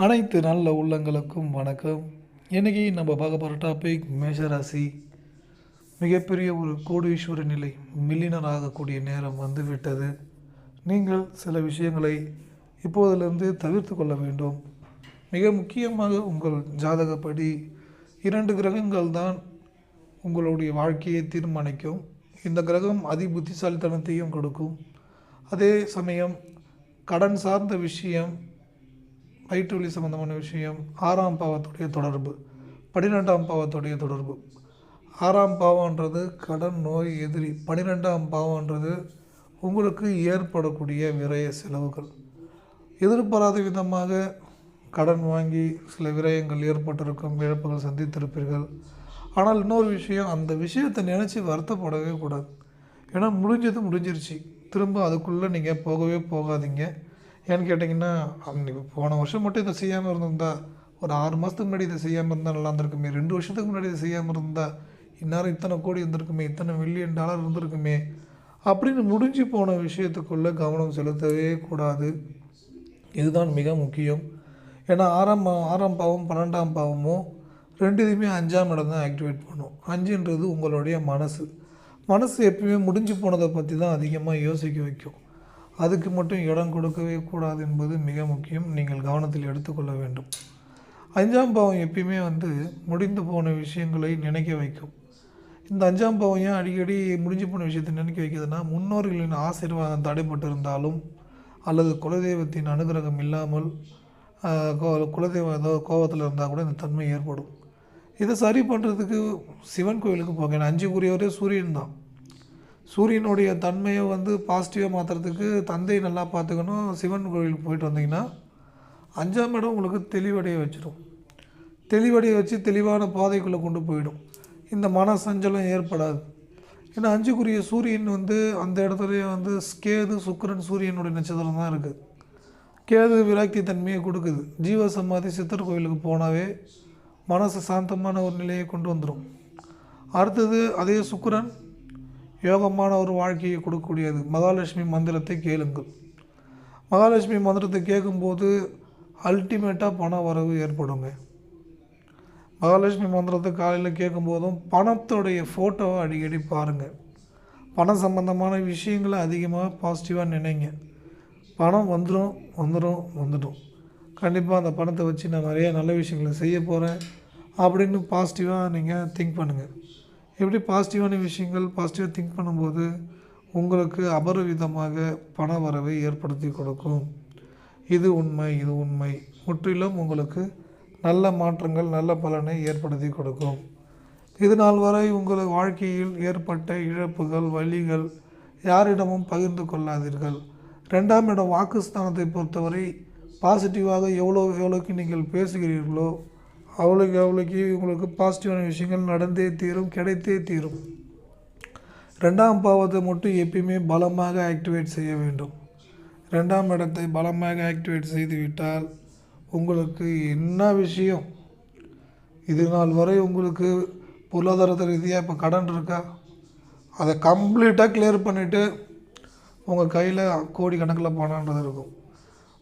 அனைத்து நல்ல உள்ளங்களுக்கும் வணக்கம். இன்றைக்கி நம்ம பார்க்க போகிற டாபிக் மேஷராசி. மிகப்பெரிய ஒரு கோடீஸ்வர நிலை, மில்லியனர் ஆகக்கூடிய நேரம் வந்து விட்டது. நீங்கள் சில விஷயங்களை இப்போதிலிருந்து தவிர்த்து கொள்ள வேண்டும். மிக முக்கியமாக உங்கள் ஜாதகப்படி 2 கிரகங்கள் தான் உங்களுடைய வாழ்க்கையை தீர்மானிக்கும். இந்த கிரகம் அதி புத்திசாலித்தனத்தையும் கொடுக்கும். அதே சமயம் கடன் சார்ந்த விஷயம், வயிற்று வலி சம்பந்தமான விஷயம், 6ஆம் பாவத்துடைய தொடர்பு, 12ஆம் பாவத்துடைய தொடர்பு. 6ஆம் பாவம்ன்றது கடன், நோய், எதிரி. 12ஆம் பாவம்ன்றது உங்களுக்கு ஏற்படக்கூடிய விரய செலவுகள். எதிர்பாராத விதமாக கடன் வாங்கி சில விரயங்கள் ஏற்பட்டிருக்கும், இழப்புகள் சந்தித்திருப்பீர்கள். ஆனால் இன்னொரு விஷயம், அந்த விஷயத்தை நினச்சி வருத்தப்படவே கூடாது. ஏன்னா முடிஞ்சது முடிஞ்சிருச்சு. திரும்ப அதுக்குள்ளே நீங்கள் போகவே போகாதீங்க. ஏன்னு கேட்டிங்கன்னா, போன வருஷம் மட்டும் இதை செய்யாமல் இருந்திருந்தா, ஒரு 6 மாதத்துக்கு முன்னாடி இதை செய்யாமல் இருந்தால் நல்லா இருந்திருக்குமே, 2 வருஷத்துக்கு முன்னாடி இதை செய்யாமல் இருந்தால் இந்நேரம் இத்தனை கோடி இருந்திருக்குமே, இத்தனை மில்லியன் டாலர் இருந்திருக்குமே அப்படின்னு முடிஞ்சு போன விஷயத்துக்குள்ளே கவனம் செலுத்தவே கூடாது. இதுதான் மிக முக்கியம். ஏன்னா ஆறாம் பாவம் 12ஆம் பாவமும் ரெண்டுத்தையுமே 5ஆம் இடம் தான் ஆக்டிவேட் பண்ணும். 5ன்றது உங்களுடைய மனசு எப்பயுமே முடிஞ்சு போனதை பற்றி தான் அதிகமாக யோசிக்க வைக்கும். அதுக்கு மட்டும் இடம் கொடுக்கவே கூடாது என்பது மிக முக்கியம். நீங்கள் கவனத்தில் எடுத்துக்கொள்ள வேண்டும். 5ஆம் பாவம் எப்பயுமே முடிந்து போன விஷயங்களை நினைக்க வைக்கும். இந்த 5ஆம் பாவம் ஏன் அடிக்கடி முடிஞ்சு போன விஷயத்தை நினைக்க வைக்கிறதுனா, முன்னோர்களின் ஆசீர்வாதம் தடைப்பட்டிருந்தாலும் அல்லது குலதெய்வத்தின் அனுகிரகம் இல்லாமல் குலதெய்வம் ஏதோ கோபத்தில் இருந்தால் கூட இந்த தன்மை ஏற்படும். இதை சரி பண்ணுறதுக்கு சிவன் கோயிலுக்கு போங்க. 5க்குரியவரே சூரியன் தான். சூரியனுடைய தன்மையை பாசிட்டிவாக மாற்றுறதுக்கு தந்தை நல்லா பார்த்துக்கணும். சிவன் கோயிலுக்கு போயிட்டு வந்தீங்கன்னா 5ஆம் இடம் உங்களுக்கு தெளிவடைய வச்சிடும். தெளிவடைய வச்சு தெளிவான பாதைக்குள்ளே கொண்டு போயிடும். இந்த மன சஞ்சலம் ஏற்படாது. ஏன்னா 5க்குரிய சூரியன் அந்த இடத்துலையே கேது, சுக்கிரன், சூரியனுடைய நட்சத்திரம் தான் இருக்குது. கேது விரக்தி தன்மையை கொடுக்குது. ஜீவசமாதி சித்தர் கோயிலுக்கு போனாவே மனசு சாந்தமான ஒரு நிலையை கொண்டு வந்துடும். அடுத்தது அதே சுக்கிரன் யோகமான ஒரு வாழ்க்கையை கொடுக்கக்கூடியது. மகாலட்சுமி மந்திரத்தை கேளுங்கள். மகாலட்சுமி மந்திரத்தை கேட்கும்போது அல்டிமேட்டாக பண வரவு ஏற்படுங்க. மகாலட்சுமி மந்திரத்தை காலையில் கேட்கும்போதும் பணத்தோடைய ஃபோட்டோவை அடிக்கடி பாருங்கள். பணம் சம்பந்தமான விஷயங்களை அதிகமாக பாசிட்டிவாக நினைங்க. பணம் வந்துடும். கண்டிப்பாக அந்த பணத்தை வச்சு நான் நிறைய நல்ல விஷயங்களை செய்ய போகிறேன் அப்படின்னு பாசிட்டிவாக நீங்கள் திங்க் பண்ணுங்கள். எப்படி பாசிட்டிவான விஷயங்கள் பாசிட்டிவாக திங்க் பண்ணும்போது உங்களுக்கு அபரிவிதமாக பண வரவை ஏற்படுத்தி கொடுக்கும். இது உண்மை. முற்றிலும் உங்களுக்கு நல்ல மாற்றங்கள், நல்ல பலனை ஏற்படுத்தி கொடுக்கும். இது நாள் வரை உங்கள் வாழ்க்கையில் ஏற்பட்ட இழப்புகள், வலிகள் யாரிடமும் பகிர்ந்து கொள்ளாதீர்கள். 2ஆம் இடம் வாக்குஸ்தானத்தை பொறுத்தவரை பாசிட்டிவாக எவ்வளோக்கு நீங்கள் பேசுகிறீர்களோ அவ்வளோக்கு உங்களுக்கு பாசிட்டிவான விஷயங்கள் நடந்தே தீரும், கிடைத்தே தீரும். 2ஆம் பாவத்தை மட்டும் எப்பயுமே பலமாக ஆக்டிவேட் செய்ய வேண்டும். 2ஆம் இடத்தை பலமாக ஆக்டிவேட் செய்துவிட்டால் உங்களுக்கு என்ன விஷயம், இது நாள் வரை உங்களுக்கு பொருளாதார ரீதியாக இப்போ கடன் இருக்கா, அதை கம்ப்ளீட்டாக கிளியர் பண்ணிவிட்டு உங்கள் கையில் கோடி கணக்கில் பணன்றது இருக்கும்.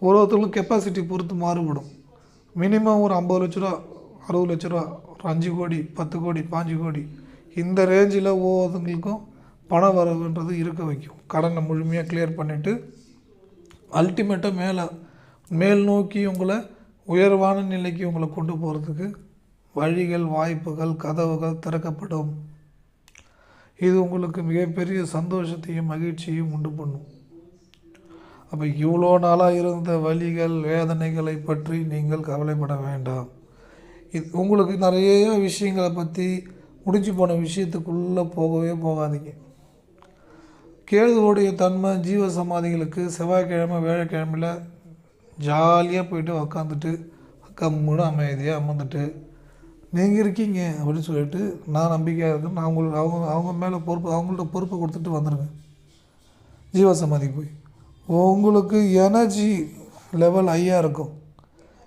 ஒருத்தவங்களுக்கு கெப்பாசிட்டி பொறுத்து மாறுபடும். மினிமம் ஒரு 50 லட்ச ரூபா, 60 லட்ச ரூபா, ஒரு 5 கோடி, 10 கோடி, 5 கோடி, இந்த ரேஞ்சில் ஒவ்வொருத்தவங்களுக்கும் பண வரவுன்றது இருக்க வைக்கும். கடனை முழுமையாக கிளியர் பண்ணிவிட்டு அல்டிமேட்டாக மேல் நோக்கி உங்களை உயர்வான நிலைக்கு உங்களை கொண்டு போகிறதுக்கு வழிகள், வாய்ப்புகள், கதவுகள் திறக்கப்படும். இது உங்களுக்கு மிகப்பெரிய சந்தோஷத்தையும் மகிழ்ச்சியும் உண்டு பண்ணும். அப்போ இவ்வளோ நாளாக இருந்த வலிகள், வேதனைகளை பற்றி நீங்கள் கவலைப்பட வேண்டாம். இது உங்களுக்கு நிறைய விஷயங்களை பற்றி முடிஞ்சு போன விஷயத்துக்குள்ளே போகவே போகாதீங்க. கேதுவோடைய தன்மை ஜீவசமாதிகளுக்கு செவ்வாய்க்கிழமை, வேலைக்கிழமையில் ஜாலியாக போயிட்டு உக்காந்துட்டு கம்முன்னு அமைதியாக அமர்ந்துட்டு நீங்கள் இருக்கீங்க அப்படின்னு சொல்லிட்டு நான் நம்பிக்கையாக இருக்கேன், நான் அவங்க மேலே அவங்கள்ட்ட பொறுப்பை கொடுத்துட்டு வந்துடுங்க. ஜீவசமாதி போய் உங்களுக்கு எனர்ஜி லெவல் ஹையாக இருக்கும்.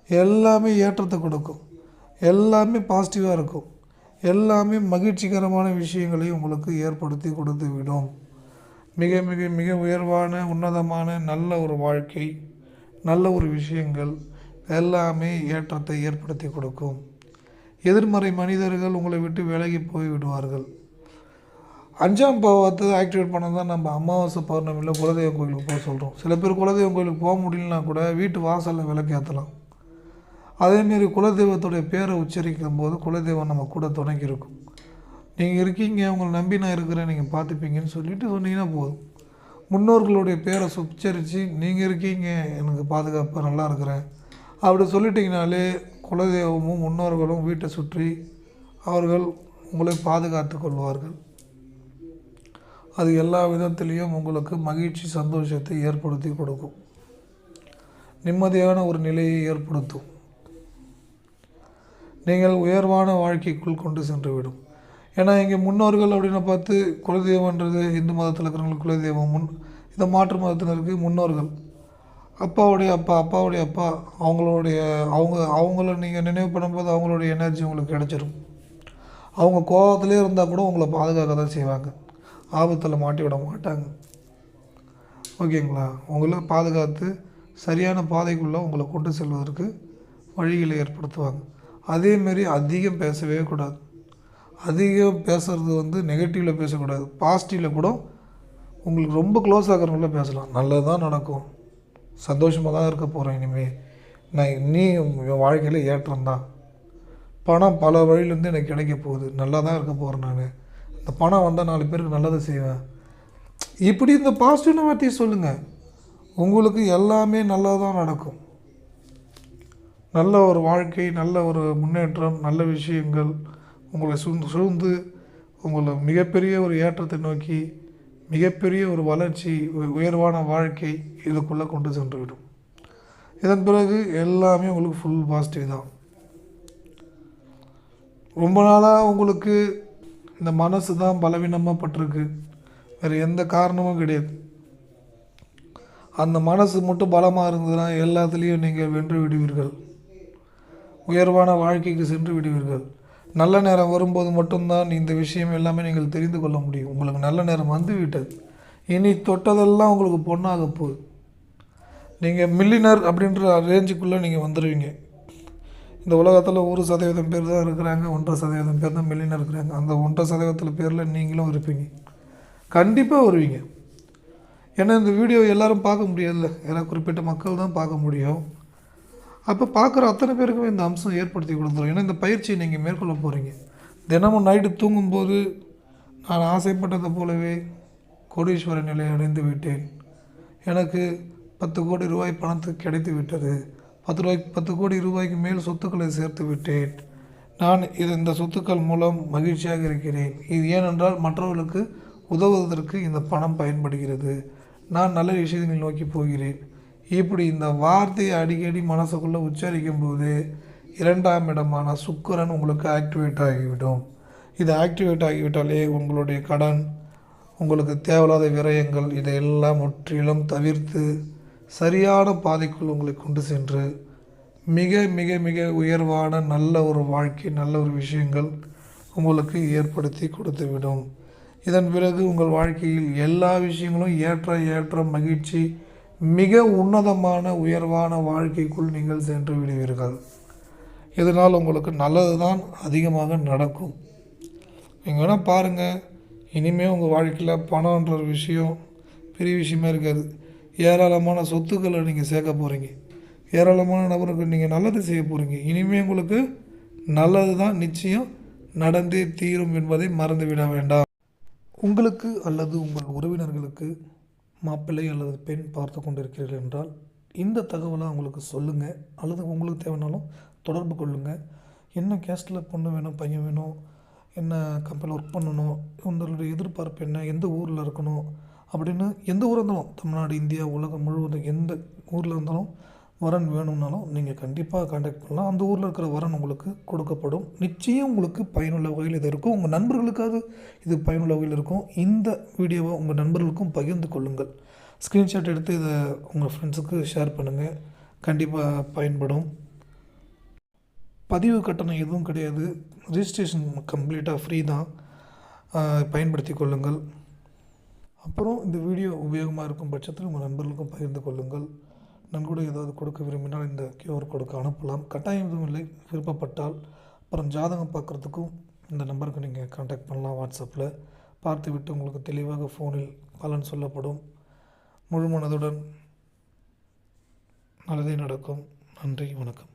எல்லாமே ஏற்றத்தை கொடுக்கும். எல்லாமே பாசிட்டிவாக இருக்கும். எல்லாமே மகிழ்ச்சிகரமான விஷயங்களை உங்களுக்கு ஏற்படுத்தி கொடுத்து விடும். மிக மிக மிக உயர்வான, உன்னதமான நல்ல ஒரு வாழ்க்கை, நல்ல ஒரு விஷயங்கள் எல்லாமே ஏற்றத்தை ஏற்படுத்தி கொடுக்கும். எதிர்மறை மனிதர்கள் உங்களை விட்டு விலகி போய் விடுவார்கள். 5ஆம் பாவத்தை ஆக்டிவேட் பண்ண தான் நம்ம அமாவாசை பௌர்ணமியில் குலதெய்வம் கோயிலுக்கு போக சொல்கிறோம். சில பேர் குலதெய்வம் கோயிலுக்கு போக முடியலனா கூட வீட்டு வாசலில் விளக்கு ஏற்றலாம். அதேமாரி குலதெய்வத்துடைய பேரை உச்சரிக்கும் போது குலதெய்வம் நம்ம கூட துணைக்கு இருக்கும். நீங்கள் இருக்கீங்க, உங்களை நம்பி நான் இருக்கிறேன், நீங்கள் பார்த்துப்பீங்கன்னு சொல்லிட்டு சொன்னீங்கன்னா போதும். முன்னோர்களுடைய பேரை உச்சரித்து நீங்கள் இருக்கீங்க, எனக்கு பாதுகாப்பாக நல்லா இருக்கிறேன் அப்படி சொல்லிட்டிங்கனாலே குலதெய்வமும் முன்னோர்களும் வீட்டை சுற்றி அவர்கள் உங்களை பாதுகாத்து கொள்வார்கள். அது எல்லா விதத்திலையும் உங்களுக்கு மகிழ்ச்சி சந்தோஷத்தை ஏற்படுத்தி கொடுக்கும். நிம்மதியான ஒரு நிலையை ஏற்படுத்தும். நீங்கள் உயர்வான வாழ்க்கைக்குள் கொண்டு சென்றுவிடும். ஏன்னா இங்கே முன்னோர்கள் அப்படின்னு பார்த்து குலதெய்வன்றது இந்து மதத்தில் இருக்கிறவங்களுக்கு குலதெய்வம், இந்த மாற்று மதத்தினருக்கு முன்னோர்கள். அப்பாவுடைய அப்பா, அப்பாவுடைய அப்பா, அவங்கள நீங்கள் நினைவு பண்ணும்போது அவங்களுடைய எனர்ஜி உங்களுக்கு கிடச்சிரும். அவங்க கோபத்திலே இருந்தால் கூட உங்களை பாதுகாக்க தான் செய்வாங்க. ஆபத்தில் மாட்டி விட மாட்டாங்க. ஓகேங்களா? உங்களை பாதுகாத்து சரியான பாதைக்குள்ளே உங்களை கொண்டு செல்வதற்கு வழிகளை ஏற்படுத்துவாங்க. அதேமாரி அதிகம் பேசவே கூடாது. அதிகம் பேசுகிறது நெகட்டிவில் பேசக்கூடாது. பாசிட்டிவில் கூட உங்களுக்கு ரொம்ப க்ளோஸ் ஆகிறவங்கள பேசலாம். நல்லது தான் நடக்கும், சந்தோஷமாக தான் இருக்க போகிறேன், இனிமேல் நீ வாழ்க்கையில் ஏற்றம்தான், பணம் பல வழியிலேருந்து எனக்கு கிடைக்க போகுது, நல்லா தான் இருக்க போகிறேன், நான் இந்த பணம் வந்தால் 4 பேருக்கு நல்லதை செய்வேன். இப்படி இந்த பாசிட்டிவ் வார்த்தையை சொல்லுங்கள். உங்களுக்கு எல்லாமே நல்லா தான் நடக்கும். நல்ல ஒரு வாழ்க்கை, நல்ல ஒரு முன்னேற்றம், நல்ல விஷயங்கள் உங்களை சூழ்ந்து உங்களை மிகப்பெரிய ஒரு ஏற்றத்தை நோக்கி மிகப்பெரிய ஒரு வளர்ச்சி, உயர்வான வாழ்க்கை இதுக்குள்ளே கொண்டு சென்றுவிடும். இதன் பிறகு எல்லாமே உங்களுக்கு ஃபுல் பாசிட்டிவ் தான். ரொம்ப நாளாக உங்களுக்கு இந்த மனசு தான் பலவீனமாக பட்டிருக்கு, வேறு எந்த காரணமும் கிடையாது. அந்த மனசு மட்டும் பலமாக இருந்ததுன்னா எல்லாத்துலேயும் நீங்கள் வென்று விடுவீர்கள், உயர்வான வாழ்க்கைக்கு சென்று விடுவீர்கள். நல்ல நேரம் வரும்போது மட்டும்தான் இந்த விஷயம் எல்லாமே நீங்கள் தெரிந்து கொள்ள முடியும். உங்களுக்கு நல்ல நேரம் வந்து விட்டது. இனி தொட்டதெல்லாம் உங்களுக்கு பொண்ணாக போகுது. நீங்கள் மில்லினர் அப்படின்ற ரேஞ்சுக்குள்ளே நீங்கள் வந்துடுவீங்க. இந்த உலகத்தில் 1% பேர் தான் இருக்கிறாங்க, 1.5% பேர் தான் மில்லினர் இருக்கிறாங்க. அந்த 1.5% பேரில் நீங்களும் இருப்பீங்க, கண்டிப்பாக வருவீங்க. ஏன்னா இந்த வீடியோ எல்லோரும் பார்க்க முடியாதுல்ல, ஏன்னா குறிப்பிட்ட மக்கள் தான் பார்க்க முடியும். அப்போ பார்க்குற அத்தனை பேருக்குமே இந்த அம்சம் ஏற்படுத்தி கொடுத்துரும். ஏன்னா இந்த பயிற்சியை நீங்கள் மேற்கொள்ள போகிறீங்க. தினமும் நைட்டு தூங்கும்போது நான் ஆசைப்பட்டதை போலவே கோடீஸ்வர நிலை அடைந்து விட்டேன், எனக்கு 10 கோடி ரூபாய் பணத்துக்கு கிடைத்து விட்டது, 10 கோடி ரூபாய்க்கு மேல் சொத்துக்களை சேர்த்து விட்டேன், நான் இந்த சொத்துக்கள் மூலம் மகிழ்ச்சியாக இருக்கிறேன், இது ஏனென்றால் மற்றவர்களுக்கு உதவுவதற்கு இந்த பணம் பயன்படுகிறது, நான் நல்ல விஷயங்களை நோக்கி போகிறேன். இப்படி இந்த வார்த்தையை அடிக்கடி மனசுக்குள்ளே உச்சரிக்கும் போது 2ஆம் இடமான சுக்கிரன் உங்களுக்கு ஆக்டிவேட் ஆகிவிடும். இது ஆக்டிவேட் ஆகிவிட்டாலே உங்களுடைய கடன், உங்களுக்கு தேவையில்லாத விரயங்கள் இதையெல்லாம் முற்றிலும் தவிர்த்து சரியான பாதைக்குள் உங்களை கொண்டு சென்று மிக மிக மிக உயர்வான நல்ல ஒரு வாழ்க்கை, நல்ல ஒரு விஷயங்கள் உங்களுக்கு ஏற்படுத்தி கொடுத்துவிடும். இதன் பிறகு உங்கள் வாழ்க்கையில் எல்லா விஷயங்களும் ஏற்ற மகிழ்ச்சி, மிக உன்னதமான உயர்வான வாழ்க்கைக்குள் நீங்கள் சென்று விடுவீர்கள். இதனால் உங்களுக்கு நல்லது தான் அதிகமாக நடக்கும். நீங்கள் வேணால் பாருங்கள், இனிமேல் உங்கள் வாழ்க்கையில் பணம்ன்ற ஒரு விஷயம் பெரிய விஷயமா இருக்காது. ஏராளமான சொத்துக்களை நீங்கள் சேர்க்க போகிறீங்க, ஏராளமான நபருக்கு நீங்கள் நல்லது செய்ய போகிறீங்க. இனிமேல் உங்களுக்கு நல்லது தான் நிச்சயம் நடந்தே தீரும் என்பதை மறந்துவிட வேண்டாம். உங்களுக்கு அல்லது உங்கள் உறவினர்களுக்கு மாப்பிள்ளை அல்லது பெண் பார்த்து கொண்டிருக்கிறீர்கள் என்றால் இந்த தகவலை அவங்களுக்கு சொல்லுங்கள், அல்லது உங்களுக்கு தேவைனாலும் தொடர்பு கொள்ளுங்கள். என்ன கேஸ்டில் பொண்ணு வேணும், பையன் வேணும், என்ன கம்பெனியில் ஒர்க் பண்ணணும், உங்களுடைய எதிர்பார்ப்பு என்ன, எந்த ஊரில் இருக்கணும் அப்படின்னு, எந்த ஊராக இருந்தாலும் தமிழ்நாடு, இந்தியா, உலகம் முழுவதும் எந்த ஊரில் இருந்தாலும் வரன் வேணும்னாலும் நீங்கள் கண்டிப்பாக கான்டாக்ட் பண்ணலாம். அந்த ஊரில் இருக்கிற வரன் உங்களுக்கு கொடுக்கப்படும். நிச்சயம் உங்களுக்கு பயனுள்ள வகையில் இது இருக்கும். உங்கள் நண்பர்களுக்காவது இது பயனுள்ள வகையில் இருக்கும். இந்த வீடியோவை உங்கள் நண்பர்களுக்கும் பகிர்ந்து கொள்ளுங்கள். ஸ்க்ரீன்ஷாட் எடுத்து இதை உங்கள் ஃப்ரெண்ட்ஸுக்கு ஷேர் பண்ணுங்கள், கண்டிப்பாக பயன்படும். பதிவு கட்டணம் எதுவும் கிடையாது, ரிஜிஸ்ட்ரேஷன் கம்ப்ளீட்டாக ஃப்ரீ தான், பயன்படுத்தி கொள்ளுங்கள். அப்புறம் இந்த வீடியோ உபயோகமாக இருக்கும் பட்சத்தில் உங்கள் நண்பர்களுக்கும் பகிர்ந்து கொள்ளுங்கள். நன்கொடை ஏதாவது கொடுக்க விரும்பினால் இந்த கியூஆர் கோடுக்கு அனுப்பலாம். கட்டாயம் எதுவும் இல்லை. விருப்பப்பட்டால் அப்புறம் ஜாதகம் பார்க்குறதுக்கும் இந்த நம்பருக்கு நீங்கள் கான்டாக்ட் பண்ணலாம். வாட்ஸ்அப்பில் பார்த்துவிட்டு உங்களுக்கு தெளிவாக ஃபோனில் பலன் சொல்லப்படும். முழு மனதுடன் நல்லதே நடக்கும். நன்றி, வணக்கம்.